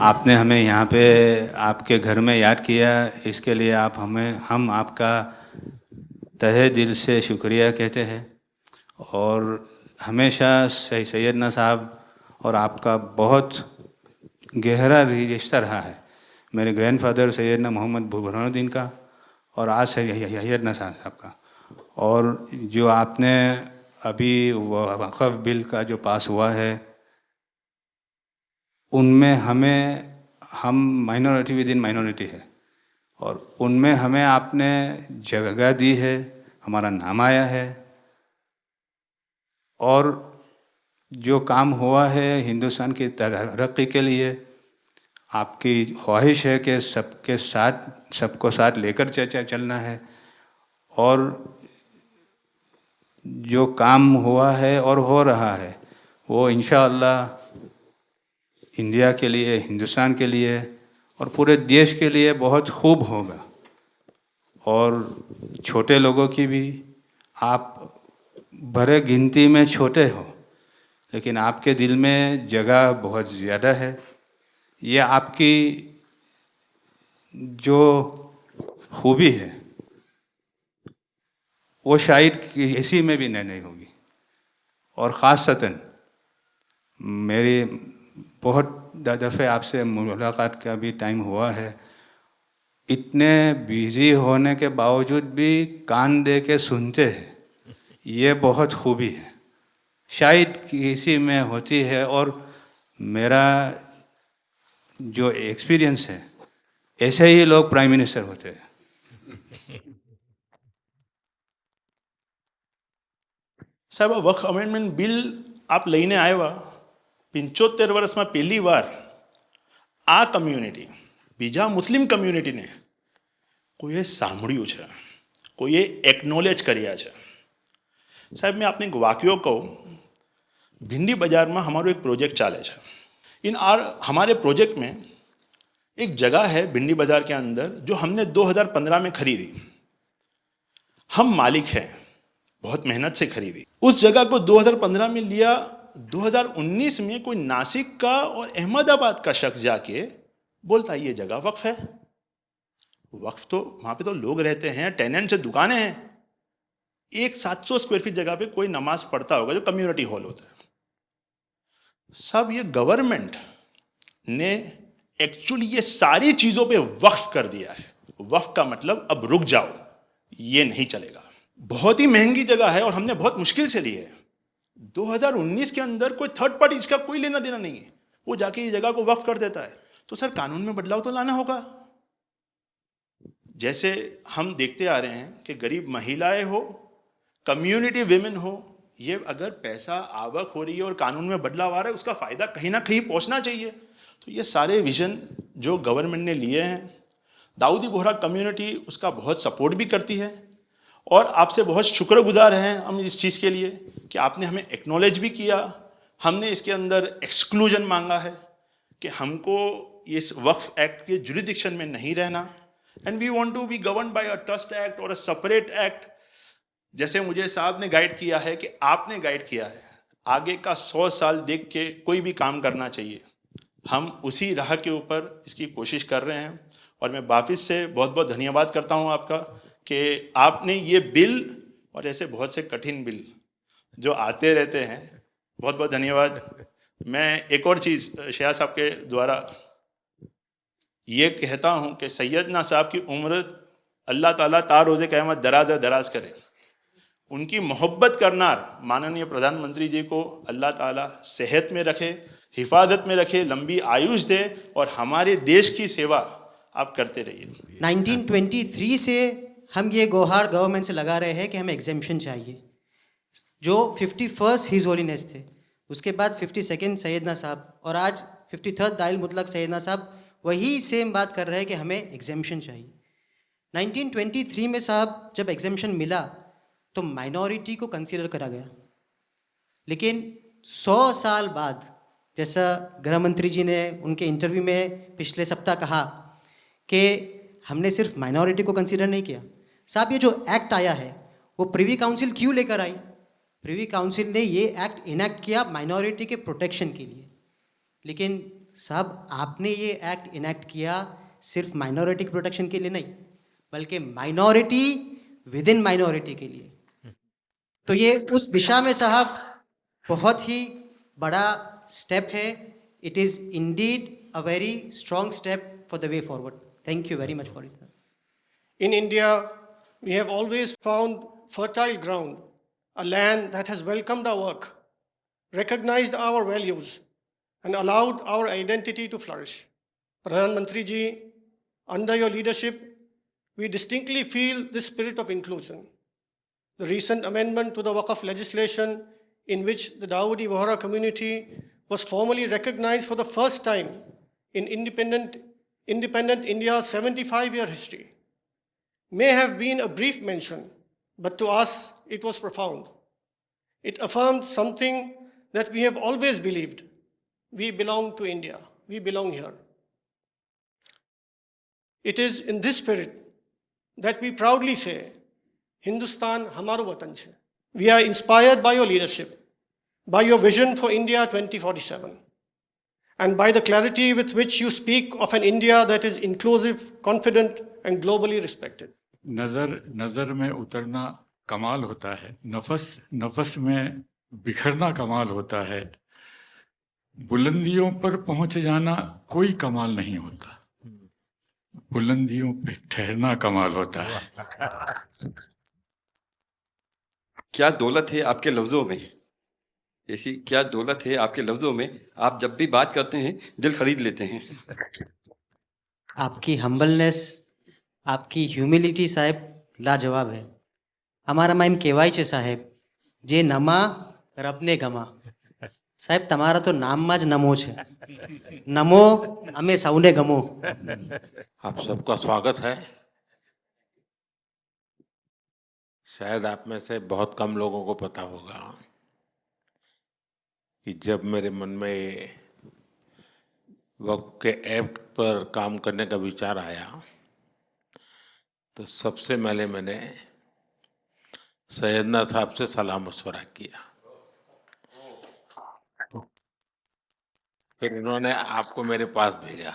आपने हमें यहाँ पे आपके घर में याद किया, इसके लिए हम आपका तहे दिल से शुक्रिया कहते हैं। और हमेशा सैयदना साहब और आपका बहुत गहरा रिश्ता रहा है, मेरे ग्रैंडफादर सैयदना मोहम्मद बुरहानुद्दीन का और आज सैयदना साहब का। और जो आपने अभी वक़्फ़ बिल का जो पास हुआ है, उनमें हम माइनॉरिटी विद इन माइनॉरिटी है, और उनमें हमें आपने जगह दी है, हमारा नाम आया है। और जो काम हुआ है हिंदुस्तान की तरक्की के लिए, आपकी ख्वाहिश है कि सबको साथ लेकर चलना है। और जो काम हुआ है और हो रहा है वो इंशाअल्लाह इंडिया के लिए, हिंदुस्तान के लिए और पूरे देश के लिए बहुत खूब होगा। और छोटे लोगों की भी, आप भरे गिनती में छोटे हो, लेकिन आपके दिल में जगह बहुत ज़्यादा है। ये आपकी जो खूबी है वो शायद किसी में भी नहीं होगी। और ख़ासतन मेरी बहुत दफ़े आपसे मुलाकात का भी टाइम हुआ है, इतने बिज़ी होने के बावजूद भी कान दे के सुनते हैं, ये बहुत खूबी है, शायद किसी में होती है। और मेरा जो एक्सपीरियंस है, ऐसे ही लोग प्राइम मिनिस्टर होते हैं। સાહેબ આ વક્ફ અમેન્ડમેન્ટ બિલ આપ લઈને આવ્યા 75 વર્ષમાં પહેલી વાર આ કમ્યુનિટી, બીજા મુસ્લિમ કમ્યુનિટીને કોઈએ સાંભળ્યું છે, કોઈએ એકનોલેજ કર્યા છે। સાહેબ मैं आपने एक वाक्य कहूँ, भिंडी बाजार में हमारो एक प्रोजेक्ट चाले है। हमारे प्रोजेक्ट में एक जगह है भिंडी बाजार के अंदर जो हमने 2015 में खरीदी। हम मालिक हैं, बहुत मेहनत से खरीदी। उस जगह को 2015 में लिया, 2019 में कोई नासिक का और अहमदाबाद का शख्स जाके बोलता ये जगह वक्फ है। वक्फ तो वहाँ पे तो लोग रहते हैं, टेनेंट्स से दुकानें हैं। एक 700 स्क्वायर फीट जगह पे कोई नमाज पढ़ता होगा जो कम्युनिटी हॉल होता है। सब ये गवर्नमेंट ने एक्चुअली ये सारी चीज़ों पे वक्फ कर दिया है। वक्फ का मतलब अब रुक जाओ, ये नहीं चलेगा। बहुत ही महंगी जगह है और हमने बहुत मुश्किल से ली है। 2019 के अंदर कोई थर्ड पार्टी, इसका कोई लेना देना नहीं है, वो जाके ये जगह को वक्फ कर देता है। तो सर कानून में बदलाव तो लाना होगा। जैसे हम देखते आ रहे हैं कि गरीब महिलाएं हो, कम्युनिटी विमेन हो, ये अगर पैसा आवक हो रही है और कानून में बदलाव आ रहा है, उसका फ़ायदा कहीं ना कहीं पहुंचना चाहिए। तो ये सारे विजन जो गवर्नमेंट ने लिए हैं, दाऊदी बोहरा कम्युनिटी उसका बहुत सपोर्ट भी करती है। और आपसे बहुत शुक्रगुजार हैं हम इस चीज़ के लिए कि आपने हमें एक्नॉलेज भी किया। हमने इसके अंदर एक्सक्लूजन मांगा है कि हमको इस वक्फ एक्ट के जुरिडिक्शन में नहीं रहना, and we want to be govern by a trust act और अ सेपरेट एक्ट। जैसे मुझे साहब ने गाइड किया है कि आपने गाइड किया है, आगे का 100 साल देख के कोई भी काम करना चाहिए। हम उसी राह के ऊपर इसकी कोशिश कर रहे हैं। और मैं वापस से बहुत बहुत धन्यवाद करता हूँ आपका कि आपने ये बिल और ऐसे बहुत से कठिन बिल जो आते रहते हैं, बहुत बहुत धन्यवाद। मैं एक और चीज़ शाह साहब के द्वारा ये कहता हूँ कि सैयदना साहब की उम्र अल्लाह ताला तार रोज़े क़यामत दराज दराज करे। उनकी मोहब्बत करनार माननीय प्रधानमंत्री जी को अल्लाह ताला सेहत में रखे, हिफाजत में रखे, लंबी आयुष दे और हमारे देश की सेवा आप करते रहिए। 1923 से हम ये गोहार गवर्नमेंट से लगा रहे हैं कि हमें एग्जेम्पशन चाहिए। जो 51st हिज होलीनेस थे, उसके बाद 52nd सैयदना साहब और आज 53rd दाइल मुतलक सैयदना साहब वही सेम बात कर रहे हैं कि हमें एग्जेम्पशन चाहिए। 1923 में साहब जब एग्जेम्पशन मिला तो माइनॉरिटी को कंसीडर करा गया, लेकिन 100 साल बाद, जैसा गृह मंत्री जी ने उनके इंटरव्यू में पिछले सप्ताह कहा कि हमने सिर्फ माइनॉरिटी को कंसीडर नहीं किया। साहब ये जो एक्ट आया है वो प्रिवी काउंसिल क्यों लेकर आई? प्रिवी काउंसिल ने ये एक्ट इनैक्ट किया माइनॉरिटी के प्रोटेक्शन के लिए, लेकिन साहब आपने ये एक्ट इनेक्ट किया सिर्फ माइनॉरिटी की प्रोटेक्शन के लिए नहीं, बल्कि माइनॉरिटी विद इन माइनॉरिटी के लिए। तो ये उस दिशा में साहब बहुत ही बड़ा स्टेप है। It is indeed a very strong step for the way forward. Thank you very much for it. In India, we have always found fertile ground, a land that has welcomed our work, recognized our values, and allowed our identity to flourish. Pradhan Mantri ji, under your leadership, we distinctly feel this spirit of inclusion. The recent amendment to the Waqf legislation, in which the Dawoodi Bohra community was formally recognized for the first time in independent India's 75-year history, may have been a brief mention, but to us it was profound. It affirmed something that we have always believed. We belong to India. We belong here. It is in this spirit that we proudly say, Hindustan hamaro watan chhe. We are inspired by your leadership, by your vision for India 2047, and by the clarity with which you speak of an India that is inclusive, confident, and globally respected. नजर में उतरना कमाल होता है, नफस में बिखरना कमाल होता है, बुलंदियों पर पहुंच जाना कोई कमाल नहीं होता, बुलंदियों पे ठहरना कमाल होता है। क्या दौलत है आपके लफ्ज़ों में, ऐसी क्या दौलत है आपके लफ्ज़ों में, आप जब भी बात करते हैं दिल खरीद लेते हैं। आपकी हम्बलनेस, आपकी ह्यूमिलिटी साहेब लाजवाब है। हमारा माइम केवाय છે સાહેબ, જે નમા રબને ગમા। સાહેબ તમારા તો નામમાં જ નમો છે, નમો અમે સૌને ગમો। आप सबका स्वागत है। शायद आप में से बहुत कम लोगों को पता होगा कि जब मेरे मन में वक्फ के एक्ट पर काम करने का विचार आया तो सबसे पहले मैंने सैयदना साहब से सलाह मशवरा किया, फिर इन्होंने आपको मेरे पास भेजा,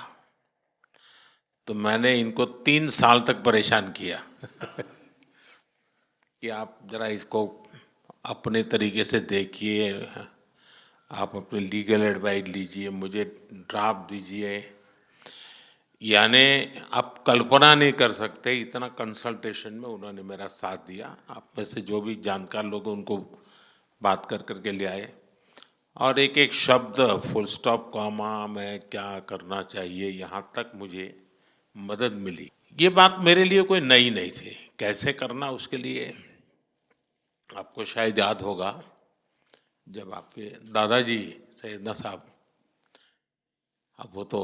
तो मैंने इनको 3 साल तक परेशान किया कि आप जरा इसको अपने तरीके से देखिए, आप अपने लीगल एडवाइस लीजिए, मुझे ड्राफ्ट दीजिए। यानी आप कल्पना नहीं कर सकते इतना कंसल्टेशन में उन्होंने मेरा साथ दिया। आप में से जो भी जानकार लोग उनको बात कर करके ले आए, और एक एक शब्द, फुल स्टॉप, कॉमा में क्या करना चाहिए, यहाँ तक मुझे मदद मिली। ये बात मेरे लिए कोई नई नहीं थी, कैसे करना उसके लिए। आपको शायद याद होगा जब आपके दादाजी सैयदना साहब, अब वो तो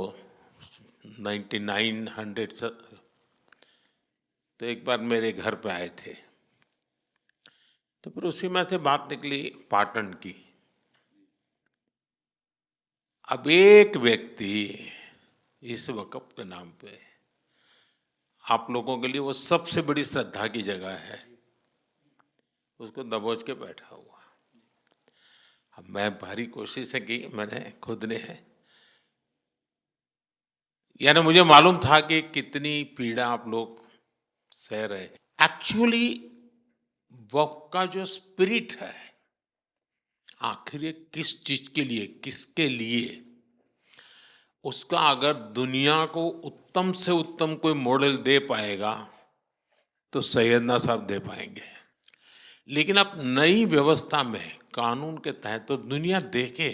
1900 से, तो एक बार मेरे घर पे आए थे, तो फिर उसी में से बात निकली पाटन की। अब एक व्यक्ति इस वक़्फ़ के नाम पे आप लोगों के लिए वो सबसे बड़ी श्रद्धा की जगह है, उसको दबोच के बैठा हुआ। अब मैं भारी कोशिश की मैंने खुद ने, यानी मुझे मालूम था कि कितनी पीड़ा आप लोग सह रहे। एक्चुअली वक्फ का जो स्पिरिट है, आखिर ये किस चीज के लिए, किसके लिए, उसका अगर दुनिया को उत्तम से उत्तम कोई मॉडल दे पाएगा तो सैयदना साहब दे पाएंगे। लेकिन अब नई व्यवस्था में कानून के तहत तो दुनिया देखे,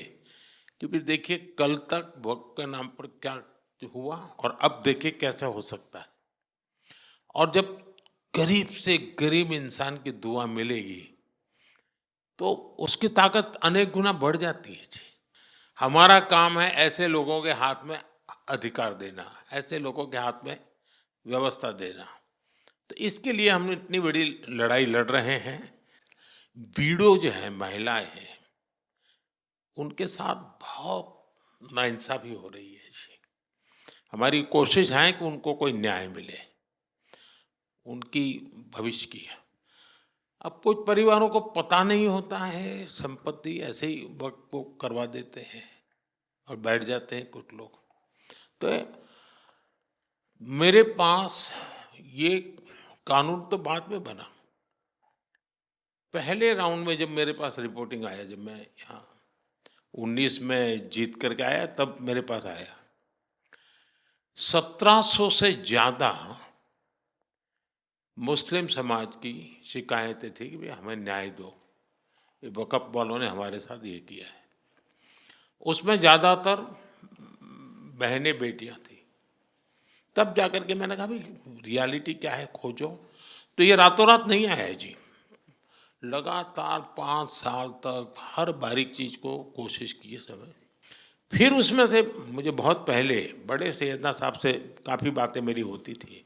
क्योंकि देखिए कल तक वक्फ के नाम पर क्या हुआ और अब देखिए कैसे हो सकता है। और जब गरीब से गरीब इंसान की दुआ मिलेगी तो उसकी ताकत अनेक गुना बढ़ जाती है जी। हमारा काम है ऐसे लोगों के हाथ में अधिकार देना, ऐसे लोगों के हाथ में व्यवस्था देना। तो इसके लिए हम इतनी बड़ी लड़ाई लड़ रहे हैं। वीडो जो है, महिलाएं हैं, उनके साथ बहुत नाइंसाफी हो रही है जी। हमारी कोशिश है कि उनको कोई न्याय मिले, उनकी भविष्य की। अब कुछ परिवारों को पता नहीं होता है, संपत्ति ऐसे ही वक्त को करवा देते हैं और बैठ जाते हैं कुछ लोग। तो मेरे पास ये कानून तो बाद में बना, पहले राउंड में जब मेरे पास रिपोर्टिंग आया, जब मैं यहाँ 19 में जीत करके आया, तब मेरे पास आया 1700 से ज़्यादा मुस्लिम समाज की शिकायतें थी कि भाई हमें न्याय दो, ये वक़्फ़ वालों ने हमारे साथ ये किया है। उसमें ज़्यादातर बहनें बेटियां थी। तब जाकर के मैंने कहा भाई रियलिटी क्या है खोजो। तो ये रातों रात नहीं आया है जी, लगातार 5 साल तक हर बारीक चीज़ को कोशिश की समय। फिर उसमें से मुझे बहुत पहले बड़े सैयदना साहब से काफ़ी बातें मेरी होती थी,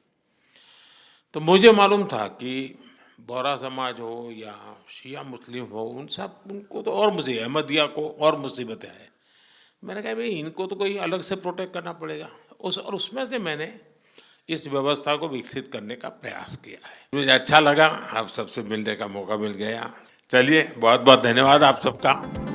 तो मुझे मालूम था कि बोहरा समाज हो या शिया मुस्लिम हो, उनको तो और मुझे अहमदिया को और मुसीबतें हैं। मैंने कहा भाई इनको तो कोई अलग से प्रोटेक्ट करना पड़ेगा, और उसमें से मैंने इस व्यवस्था को विकसित करने का प्रयास किया है। मुझे अच्छा लगा, आप सबसे मिलने का मौका मिल गया। चलिए, बहुत बहुत धन्यवाद आप सबका।